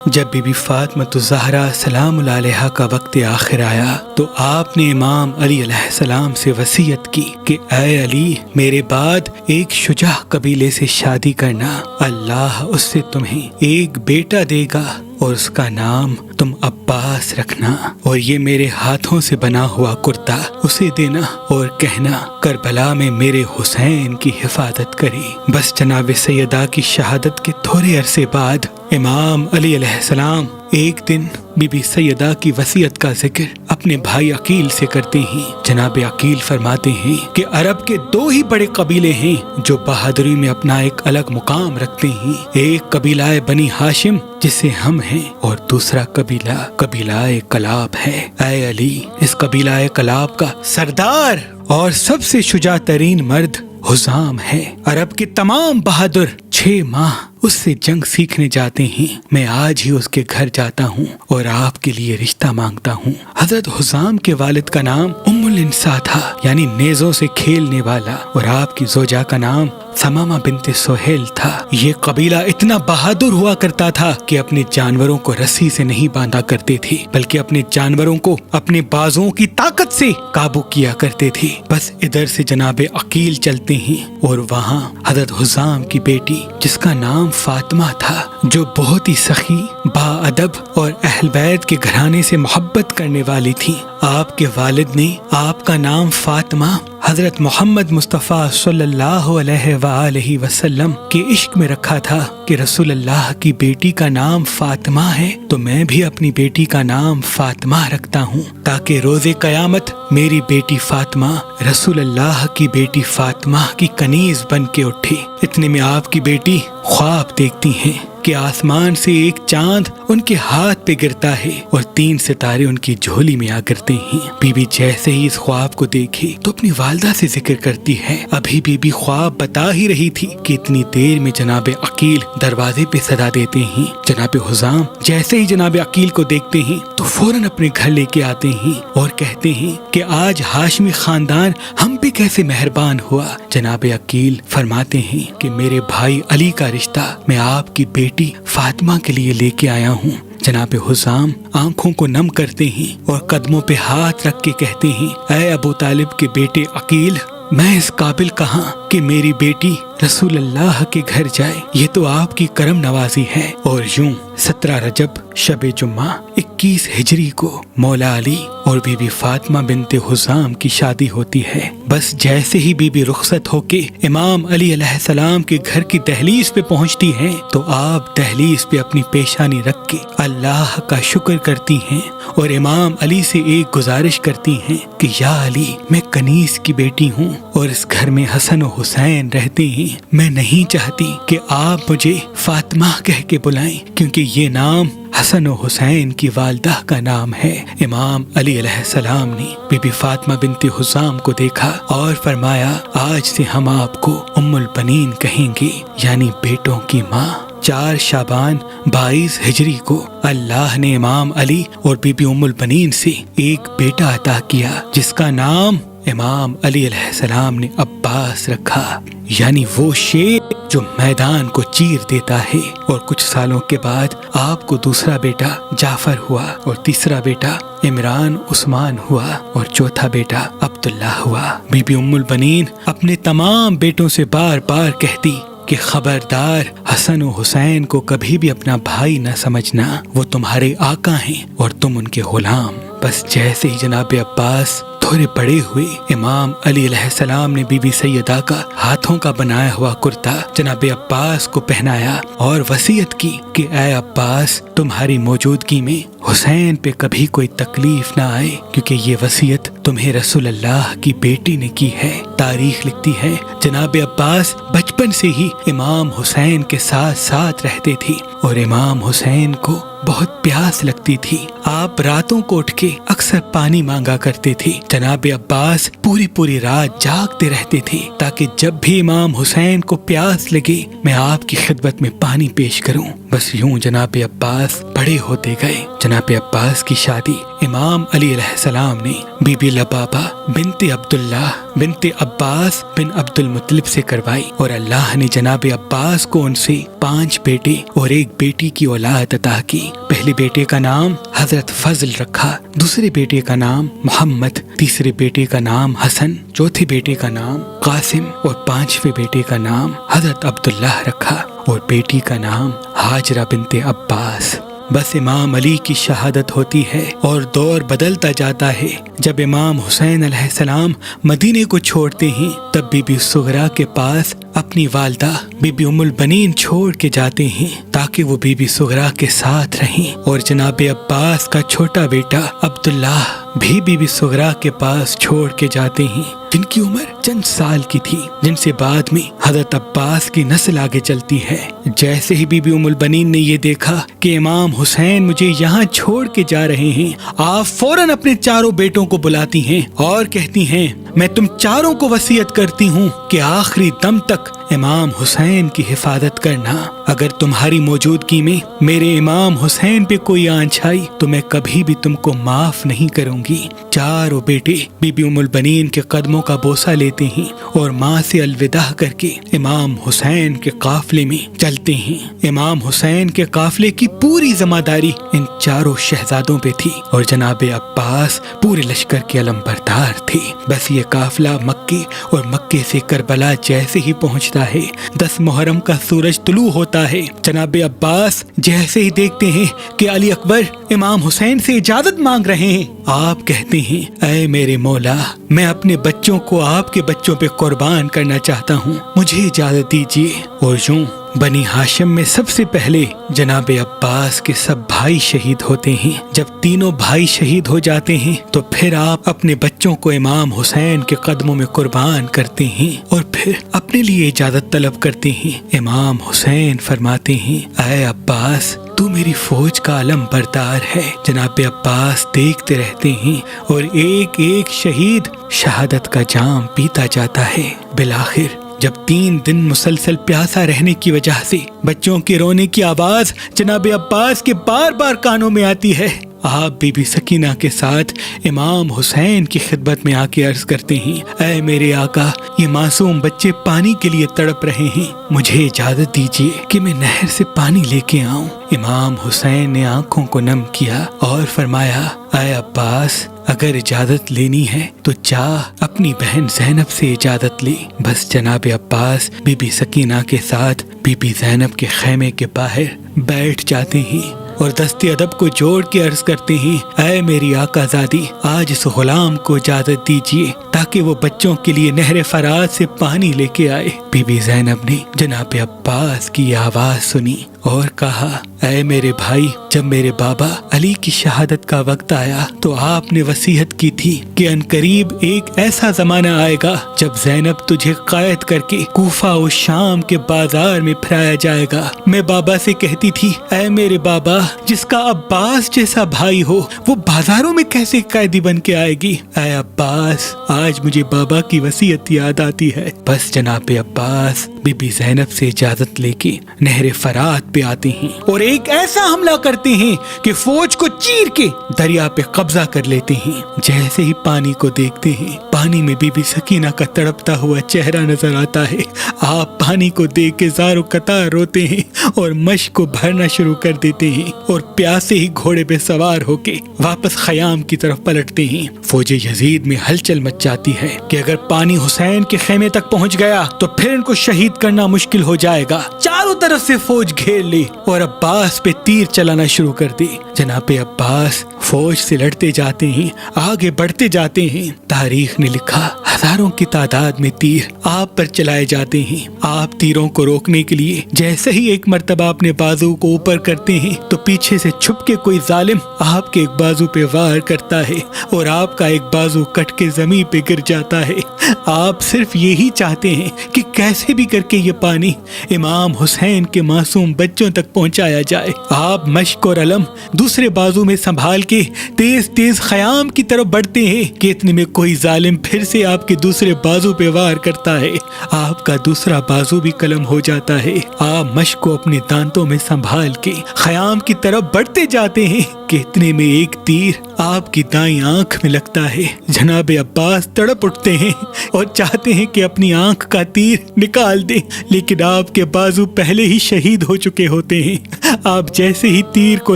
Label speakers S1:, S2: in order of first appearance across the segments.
S1: جب be be Fatima الزہرا سلام اللہ علیہا کا وقت آخر آیا تو آپ نے امام علی علیہ السلام سے وصیت کی کہ اے علی، میرے بعد ایک شجاع قبیلے سے شادی کرنا، اللہ اس سے تمہیں ایک بیٹا دے گا اور اس کا نام تم عباس رکھنا، اور یہ میرے ہاتھوں سے بنا ہوا کرتا اسے دینا اور کہنا کربلا میں میرے حسین کی حفاظت کرے۔ بس جناب سیدہ کی شہادت کے تھوڑے عرصے بعد امام علی علیہ السلام ایک دن بی بی سیدہ کی وصیت کا ذکر اپنے بھائی عقیل سے کرتے ہیں۔ جناب عقیل فرماتے ہیں کہ عرب کے دو ہی بڑے قبیلے ہیں جو بہادری میں اپنا ایک الگ مقام رکھتے ہیں، ایک قبیلہ بنی ہاشم جسے ہم ہیں، اور دوسرا قبیلہ کلاب ہے۔ اے علی، اس قبیلہ کلاب کا سردار اور سب سے شجاع ترین مرد حزام ہے۔ عرب کے تمام بہادر 6 ماہ اس سے جنگ سیکھنے جاتے ہیں۔ میں آج ہی اس کے گھر جاتا ہوں اور آپ کے لیے رشتہ مانگتا ہوں۔ حضرت حزام کے والد کا نام ام الانسا تھا، یعنی نیزوں سے کھیلنے والا، اور آپ کی زوجہ کا نام ثمامہ بنت سہیل تھا۔ یہ قبیلہ اتنا بہادر ہوا کرتا تھا کہ اپنے جانوروں کو رسی سے نہیں باندھا کرتے تھے، بلکہ اپنے جانوروں کو اپنے بازوں کی طاقت سے قابو کیا کرتے تھے۔ بس ادھر سے جناب عقیل چلتے ہیں اور وہاں حضرت حزام کی بیٹی جس کا نام فاطمہ تھا، جو بہت ہی سخی، باادب اور اہل بیت کے گھرانے سے محبت کرنے والی تھی، آپ کے والد نے آپ کا نام فاطمہ حضرت محمد مصطفیٰ صلی اللہ علیہ وآلہ وسلم کے عشق میں رکھا تھا کہ رسول اللہ کی بیٹی کا نام فاطمہ ہے تو میں بھی اپنی بیٹی کا نام فاطمہ رکھتا ہوں، تاکہ روز قیامت میری بیٹی فاطمہ رسول اللہ کی بیٹی فاطمہ کی کنیز بن کے اٹھے۔ اتنے میں آپ کی بیٹی خواب دیکھتی ہیں کہ آسمان سے ایک چاند ان کے ہاتھ پہ گرتا ہے اور 3 ستارے ان کی جھولی میں آ گرتے ہیں۔ بی بی جیسے ہی اس خواب کو دیکھی تو اپنی والدہ سے ذکر کرتی ہے۔ ابھی بی بی خواب بتا ہی رہی تھی کہ اتنی دیر میں جناب عقیل دروازے پہ صدا دیتے ہیں۔ جناب حزام جیسے ہی جناب عقیل کو دیکھتے ہیں تو فوراً اپنے گھر لے کے آتے ہیں اور کہتے ہیں کہ آج ہاشمی خاندان ہم پہ کیسے مہربان ہوا۔ جناب عقیل فرماتے ہیں کہ میرے بھائی علی کا رشتہ میں آپ کی بیٹی فاطمہ کے لیے لے کے آیا ہوں۔ جناب حزام آنکھوں کو نم کرتے ہیں اور قدموں پہ ہاتھ رکھ کے کہتے ہیں، اے ابو طالب کے بیٹے عقیل، میں اس قابل کہاں کہ میری بیٹی رسول اللہ کے گھر جائے، یہ تو آپ کی کرم نوازی ہے۔ اور یوں 17 رجب شب جمعہ 21 ہجری کو مولا علی اور بی بی فاطمہ بنت حزام کی شادی ہوتی ہے۔ بس جیسے ہی بی بی رخصت ہو کے امام علی علیہ السلام کے گھر کی دہلیز پہ پہنچتی ہیں تو آپ دہلیز پہ اپنی پیشانی رکھ کے اللہ کا شکر کرتی ہیں اور امام علی سے ایک گزارش کرتی ہیں کہ یا علی، میں کنیز کی بیٹی ہوں اور اس گھر میں حسن و حسین رہتے ہیں، میں نہیں چاہتی کہ آپ مجھے فاطمہ کہہ کے بلائیں، کیونکہ یہ نام حسن و حسین کی والدہ کا نام ہے۔ امام علی علیہ السلام نے بی بی فاطمہ بنت حزام کو دیکھا اور فرمایا، آج سے ہم آپ کو ام البنین کہیں گے، یعنی بیٹوں کی ماں۔ 4 شعبان 22 ہجری کو اللہ نے امام علی اور بی بی ام البنین سے ایک بیٹا عطا کیا جس کا نام امام علی علیہ السلام نے عباس رکھا، یعنی وہ شیر جو میدان کو چیر دیتا ہے۔ اور کچھ سالوں کے بعد آپ کو دوسرا بیٹا جعفر ہوا اور تیسرا بیٹا عمران عثمان ہوا اور چوتھا بیٹا عبداللہ ہوا۔ بی بی ام البنین اپنے تمام بیٹوں سے بار بار کہتی کہ خبردار، حسن و حسین کو کبھی بھی اپنا بھائی نہ سمجھنا، وہ تمہارے آقا ہیں اور تم ان کے غلام۔ بس جیسے ہی جناب عباس تھوڑے بڑے ہوئے، امام علی علیہ السلام نے بی بی سیدہ کا ہاتھوں کا بنایا ہوا کرتا جناب عباس کو پہنایا اور وصیت کی کہ اے عباس، تمہاری موجودگی میں حسین پہ کبھی کوئی تکلیف نہ آئے، کیونکہ یہ وصیت تمہیں رسول اللہ کی بیٹی نے کی ہے۔ تاریخ لکھتی ہے جناب عباس بچپن سے ہی امام حسین کے ساتھ ساتھ رہتے تھے اور امام حسین کو بہت پیاس لگتی تھی۔ آپ راتوں کو اٹھ کے اکثر پانی مانگا کرتے تھے۔ جناب عباس پوری رات جاگتے رہتے تھے تاکہ جب بھی امام حسین کو پیاس لگے میں آپ کی خدمت میں پانی پیش کروں۔ بس یوں جناب عباس بڑے ہوتے گئے۔ جناب عباس کی شادی امام علی علیہ السلام نے بی بی لبابہ بنت عبداللہ بنت عباس بن عبد المطلب سے کروائی، اور اللہ نے جناب عباس کو ان سے 5 بیٹے اور 1 بیٹی کی اولاد عطا کی۔ پہلے بیٹے کا نام حضرت فضل رکھا، دوسرے بیٹے کا نام محمد، تیسرے بیٹے کا نام حسن، چوتھے بیٹے کا نام قاسم اور 5ویں بیٹے کا نام حضرت عبداللہ رکھا، اور بیٹی کا نام ہاجرہ بنت عباس۔ بس امام علی کی شہادت ہوتی ہے اور دور بدلتا جاتا ہے۔ جب امام حسین علیہ السلام مدینے کو چھوڑتے ہیں تب بی بی صغرا کے پاس اپنی والدہ بی بی ام البنین چھوڑ کے جاتے ہیں تاکہ وہ بی بی صغرا کے ساتھ رہیں، اور جناب عباس کا چھوٹا بیٹا عبداللہ بھی بی بی صغرا کے پاس چھوڑ کے جاتے ہیں، جن کی عمر چند سال کی تھی، جن سے بعد میں حضرت عباس کی نسل آگے چلتی ہے۔ جیسے ہی بی بی ام البنین نے یہ دیکھا کہ امام حسین مجھے یہاں چھوڑ کے جا رہے ہیں، آپ فوراً اپنے چاروں بیٹوں کو بلاتی ہیں اور کہتی ہیں میں تم چاروں کو وصیت کرتی ہوں کہ آخری دم تک امام حسین کی حفاظت کرنا۔ اگر تمہاری موجودگی میں میرے امام حسین پہ کوئی آنچ آئی تو میں کبھی بھی تم کو معاف نہیں کروں گی۔ چاروں بیٹے بی بی ام البنین کے قدموں کا بوسہ لیتے ہیں اور ماں سے الوداع کر کے امام حسین کے قافلے میں چلتے ہیں۔ امام حسین کے قافلے کی پوری ذمہ داری ان چاروں شہزادوں پہ تھی، اور جناب عباس پورے لشکر کے علم بردار تھے۔ بس یہ قافلہ مکے اور مکے سے کربلا جیسے ہی پہنچتا ہے، 10 محرم کا سورج طلوع ہوتا ہے، جناب عباس جیسے ہی دیکھتے ہیں کہ علی اکبر امام حسین سے اجازت مانگ رہے ہیں، آپ کہتے ہیں اے میرے مولا، میں اپنے بچوں کو آپ کے بچوں پہ قربان کرنا چاہتا ہوں، مجھے اجازت دیجیے۔ اور یوں بنی ہاشم میں سب سے پہلے جناب عباس کے سب بھائی شہید ہوتے ہیں۔ جب تینوں بھائی شہید ہو جاتے ہیں تو پھر آپ اپنے بچوں کو امام حسین کے قدموں میں قربان کرتے ہیں اور پھر اپنے لیے اجازت طلب کرتے ہیں۔ امام حسین فرماتے ہیں اے عباس، تو میری فوج کا علم بردار ہے۔ جناب عباس دیکھتے رہتے ہیں اور ایک ایک شہید شہادت کا جام پیتا جاتا ہے۔ بالآخر جب 3 دن مسلسل پیاسا رہنے کی وجہ سے بچوں کے رونے کی آواز جناب عباس کے بار بار کانوں میں آتی ہے، آپ بی بی سکینہ کے ساتھ امام حسین کی خدمت میں آ کے عرض کرتے ہیں اے میرے آقا، یہ معصوم بچے پانی کے لیے تڑپ رہے ہیں، مجھے اجازت دیجیے کہ میں نہر سے پانی لے کے آؤں۔ امام حسین نے آنکھوں کو نم کیا اور فرمایا اے عباس، اگر اجازت لینی ہے تو جا اپنی بہن زینب سے اجازت لے۔ بس جناب عباس بی بی سکینہ کے ساتھ بی بی زینب کے خیمے کے باہر بیٹھ جاتے ہیں اور دست ادب کو جوڑ کے عرض کرتے ہیں اے میری آقا زادی، آج اس غلام کو اجازت دیجیے تاکہ وہ بچوں کے لیے نہر فرات سے پانی لے کے آئے۔ بی بی زینب نے جناب عباس کی آواز سنی اور کہا اے میرے بھائی، جب میرے بابا علی کی شہادت کا وقت آیا تو آپ نے وصیت کی تھی کہ عنقریب ایک ایسا زمانہ آئے گا جب زینب تجھے قید کر کے کوفہ و شام کے بازار میں پھرایا جائے گا۔ میں بابا سے کہتی تھی اے میرے بابا، جس کا عباس جیسا بھائی ہو وہ بازاروں میں کیسے قیدی بن کے آئے گی؟ اے عباس، آج مجھے بابا کی وصیت یاد آتی ہے۔ بس جناب عباس بی بی زینب سے اجازت لے کے نہر فرات پہ آتے ہیں اور ایک ایسا حملہ کرتے ہیں کہ فوج کو چیر کے دریا پہ قبضہ کر لیتے ہیں۔ جیسے ہی پانی کو دیکھتے ہیں، پانی میں بی بی سکینہ کا تڑپتا ہوا چہرہ نظر آتا ہے۔ آپ پانی کو دیکھ کے زار و قطار روتے ہیں اور مشک کو بھرنا شروع کر دیتے ہیں اور پیاسے ہی گھوڑے پہ سوار ہو کے واپس خیام کی طرف پلٹتے ہیں۔ فوج یزید میں ہلچل مچ جاتی ہے کہ اگر پانی حسین کے خیمے تک پہنچ گیا تو پھر ان کو شہید کرنا مشکل ہو جائے گا۔ چاروں طرف سے فوج گھیر لی اور عباس پہ تیر چلانا شروع کر دی۔ جناب عباس فوج سے لڑتے جاتے ہیں، آگے بڑھتے جاتے ہیں۔ تاریخ نے لکھا ہزاروں کی تعداد میں تیر آپ پر چلائے جاتے ہیں۔ آپ تیروں کو روکنے کے لیے جیسے ہی ایک مرتبہ اپنے بازو کو اوپر کرتے ہیں تو پیچھے سے چھپ کے کوئی ظالم آپ کے ایک بازو پہ وار کرتا ہے اور آپ کا ایک بازو کٹ کے زمین پہ گر جاتا ہے۔ آپ صرف یہی چاہتے ہیں کہ کیسے بھی کر کے یہ پانی امام حسین کے معصوم بچوں تک پہنچایا جائے۔ آپ مشک اور علم دوسرے بازو میں سنبھال کے تیز تیز خیام کی طرف بڑھتے ہیں کہ اتنے میں کوئی ظالم پھر سے آپ کے دوسرے بازو پہ وار کرتا ہے۔ آپ کا دوسرا بازو بھی قلم ہو جاتا ہے۔ آپ مشک کو اپنے دانتوں میں سنبھال کے خیام کی طرف بڑھتے جاتے ہیں کہ اتنے میں ایک تیر آپ کی دائیں آنکھ میں لگتا ہے۔ جناب عباس تڑپ اٹھتے ہیں اور چاہتے ہیں کہ اپنی آنکھ کا تیر نکال دیں، لیکن آپ کے بازو پہلے ہی شہید ہو چکے ہوتے ہیں۔ آپ جیسے ہی تیر کو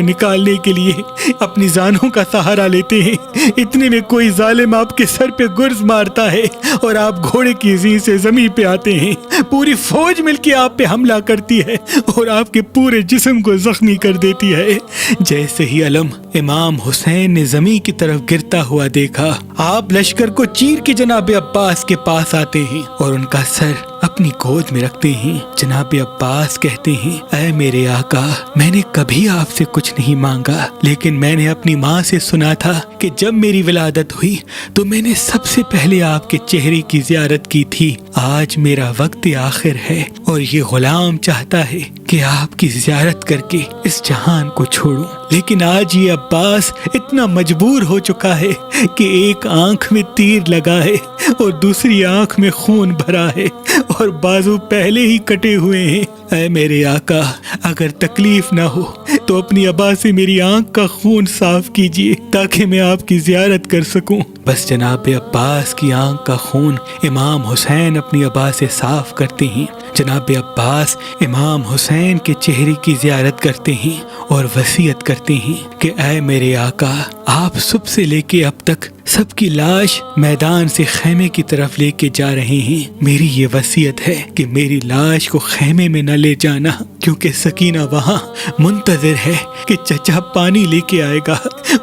S1: نکالنے کے لیے اپنی زانوں کا سہارا لیتے ہیں، اتنے میں کوئی ظالم آپ کے سر پہ گرز مارتا ہے اور آپ گھوڑے کی زین سے زمین پہ آتے ہیں۔ پوری فوج مل کے آپ پہ حملہ کرتی ہے اور آپ کے پورے جسم کو زخمی کر دیتی ہے۔ جیسے ہی علم امام حسین نے زمین کی طرف گرتا ہوا دیکھا، آپ لشکر کو چیر کے جناب عباس کے پاس آتے ہیں اور ان کا سر اپنی گود میں رکھتے ہیں۔ جناب عباس کہتے ہیں، اے میرے آقا، میں نے کبھی آپ سے کچھ نہیں مانگا، لیکن میں نے اپنی ماں سے سنا تھا کہ جب میری ولادت ہوئی تو میں نے سب سے پہلے آپ کے چہرے کی زیارت کی تھی۔ آج میرا وقت آخر ہے اور یہ غلام چاہتا ہے کہ آپ کی زیارت کر کے اس جہان کو چھوڑوں، لیکن آج یہ عباس اتنا مجبور ہو چکا ہے کہ ایک آنکھ میں تیر لگا ہے اور دوسری آنکھ میں خون بھرا ہے اور بازو پہلے ہی کٹے ہوئے ہیں۔ اے میرے آقا، اگر تکلیف نہ ہو تو اپنی ابا سے میری آنکھ کا خون صاف کیجیے تاکہ میں آپ کی زیارت کر سکوں۔ بس جناب عباس کی آنکھ کا خون امام حسین اپنی ابا سے صاف کرتے ہیں۔ جناب عباس امام حسین کے چہرے کی زیارت کرتے ہیں اور وصیت کرتے ہیں کہ اے میرے آقا، آپ صبح سے لے کے اب تک سب کی لاش میدان سے خیمے کی طرف لے کے جا رہے ہیں۔ میری یہ وصیت ہے کہ میری لاش کو خیمے میں نہ لے جانا، کیونکہ سکینہ وہاں منتظر ہے کہ چچا پانی لے کے آئے گا۔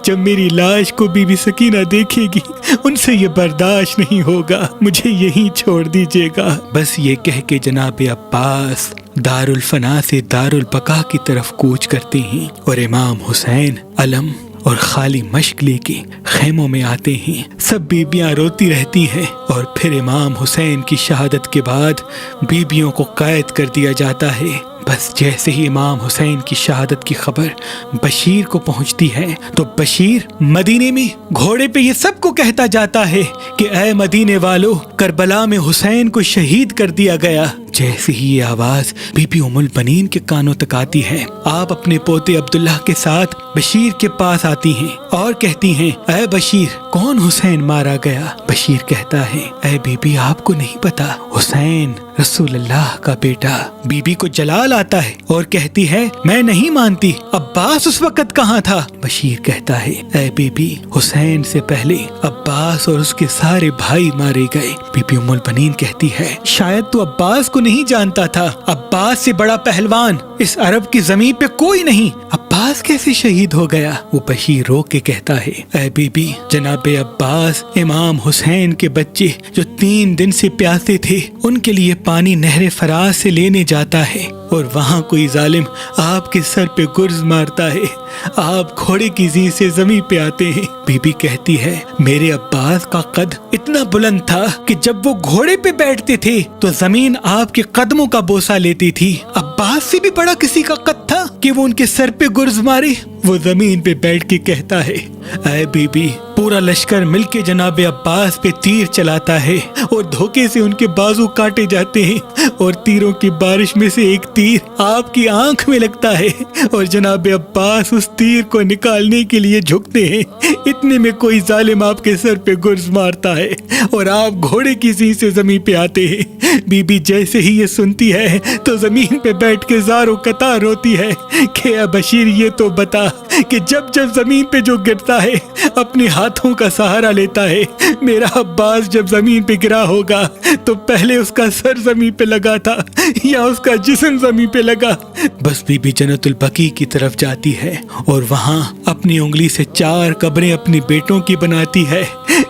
S1: جب میری لاش کو بی بی سکینہ دیکھے گی ان سے یہ برداشت نہیں ہوگا، مجھے یہیں چھوڑ دیجیے گا۔ بس یہ کہہ کے جناب عباس دارالفنا سے دارالبقا کی طرف کوچ کرتے ہیں اور امام حسین علم اور خالی مشق لے کے خیموں میں آتے ہیں۔ سب بیبیاں روتی رہتی ہیں اور پھر امام حسین کی شہادت کے بعد بیبیوں کو قید کر دیا جاتا ہے۔ بس جیسے ہی امام حسین کی شہادت کی خبر بشیر کو پہنچتی ہے تو بشیر مدینے میں گھوڑے پہ یہ سب کو کہتا جاتا ہے کہ اے مدینے والو، کربلا میں حسین کو شہید کر دیا گیا۔ جیسے ہی یہ آواز بی بی ام البنین کے کانوں تک آتی ہے، آپ اپنے پوتے عبداللہ کے ساتھ بشیر کے پاس آتی ہیں اور کہتی ہیں، اے بشیر، کون حسین مارا گیا؟ بشیر کہتا ہے، اے بی بی، آپ کو نہیں پتا، حسین رسول اللہ کا بیٹا۔ بی بی کو جلال آتا ہے اور کہتی ہے، میں نہیں مانتی، عباس اس وقت کہاں تھا؟ بشیر کہتا ہے، اے بی بی، حسین سے پہلے عباس اور اس کے سارے بھائی مارے گئے۔ بی بی ام البنین کہتی ہے، شاید تو عباس کو نہیں جانتا تھا، عباس سے بڑا پہلوان اس عرب کی زمین پہ کوئی نہیں، عباس کیسے شہید ہو گیا؟ وہ بشیر رو کے کہتا ہے، اے بی بی، جناب عباس امام حسین کے بچے جو 3 دن سے پیاسے تھے ان کے لیے پانی نہر فراز سے لینے جاتا ہے اور وہاں کوئی ظالم آپ کے سر پہ گرز مارتا ہے، آپ گھوڑے کی زین سے زمین پہ آتے ہیں۔ بی بی کہتی ہے، میرے عباس کا قد اتنا بلند تھا کہ جب وہ گھوڑے پہ بیٹھتے تھے تو زمین آپ کے قدموں کا بوسہ لیتی تھی۔ عباس سے بھی بڑا کسی کا قد تھا کہ وہ ان کے سر پہ گرز مارے؟ وہ زمین پہ بیٹھ کے کہتا ہے، اے بی بی، پورا لشکر مل کے جناب عباس پہ تیر چلاتا ہے اور دھوکے سے ان کے بازو کاٹے جاتے ہیں اور تیروں کی بارش میں سے ایک تیر آپ کی آنکھ میں لگتا ہے اور جناب عباس اس تیر کو نکالنے کے لیے جھکتے ہیں۔ اتنے میں کوئی ظالم آپ کے سر پہ گرز مارتا ہے اور آپ گھوڑے کی زین سے زمین پہ آتے ہیں۔ بی بی جیسے ہی یہ سنتی ہے تو زمین پہ بیٹھ کے زار و قطار روتی ہے کہ اے بشیر، یہ تو بتا کہ جب جب زمین پہ جو گرتا ہے اپنے ہاتھوں کا سہارا لیتا ہے، میرا عباس جب زمین پہ گرا ہوگا تو پہلے اس کا سر زمین پہ لگا تھا یا اس کا جسم زمین پہ لگا؟ بس بی بی جنت البقیع کی طرف جاتی ہے اور وہاں اپنی انگلی سے 4 قبریں اپنی بیٹوں کی بناتی ہے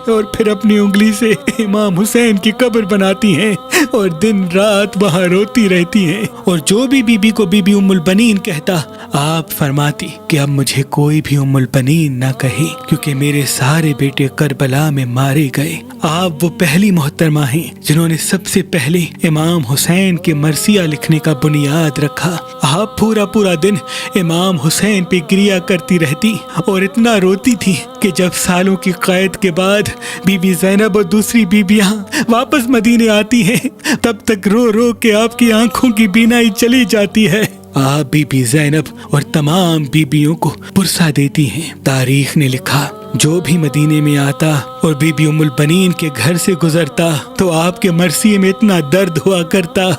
S1: اور پھر اپنی انگلی سے امام حسین کی قبر بناتی ہیں اور دن رات وہاں روتی رہتی ہیں۔ اور جو بھی بی بی کو بی بی ام البنین کہتا، آپ فرماتی کہ اب مجھے کوئی بھی ام البنین نہ کہے، کیونکہ میرے سارے بیٹے کربلا میں مارے گئے۔ آپ وہ پہلی محترمہ ہیں جنہوں نے سب سے پہلے امام حسین کے مرثیہ لکھنے کا بنیاد رکھا۔ آپ پورا دن امام حسین پہ گریا کرتی رہتی اور اتنا روتی تھی کہ جب سالوں کی قید کے بعد بی بی زینب اور دوسری بیبیاں واپس مدینے آتی ہیں تب تک رو رو کے آپ کی آنکھوں کی بینائی چلی جاتی ہے۔ آپ بی بی زینب اور تمام بیبیوں کو پرسہ دیتی ہیں۔ تاریخ نے لکھا جو بھی مدینے میں آتا اور بی بی ام البنین کے گھر سے گزرتا تو آپ کے مرثیے میں اتنا درد ہوا کرتا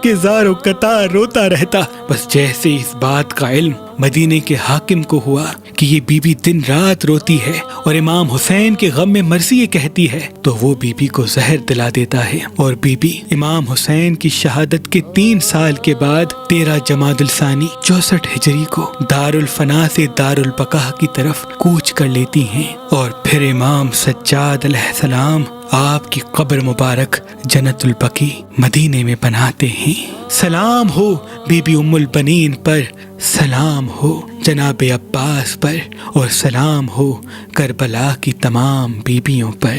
S1: کہ زار و قطار روتا رہتا۔ بس جیسے اس بات کا علم مدینے کے حاکم کو ہوا کہ یہ بی بی دن رات روتی ہے اور امام حسین کے غم میں مرثیے کہتی ہے، تو وہ بی بی کو زہر دلا دیتا ہے، اور بی بی امام حسین کی شہادت کے 3 سال کے بعد 13 جمادی الثانی 64 ہجری کو دارالفنا سے دارالبقاء کی طرف کوچ کر لیتی ہیں، اور پھر امام سجاد علیہ السلام آپ کی قبر مبارک جنت البقیع مدینے میں بناتے ہیں۔ سلام ہو بی بی ام البنین پر، سلام ہو جناب عباس پر، اور سلام ہو کربلا کی تمام بیبیوں پر۔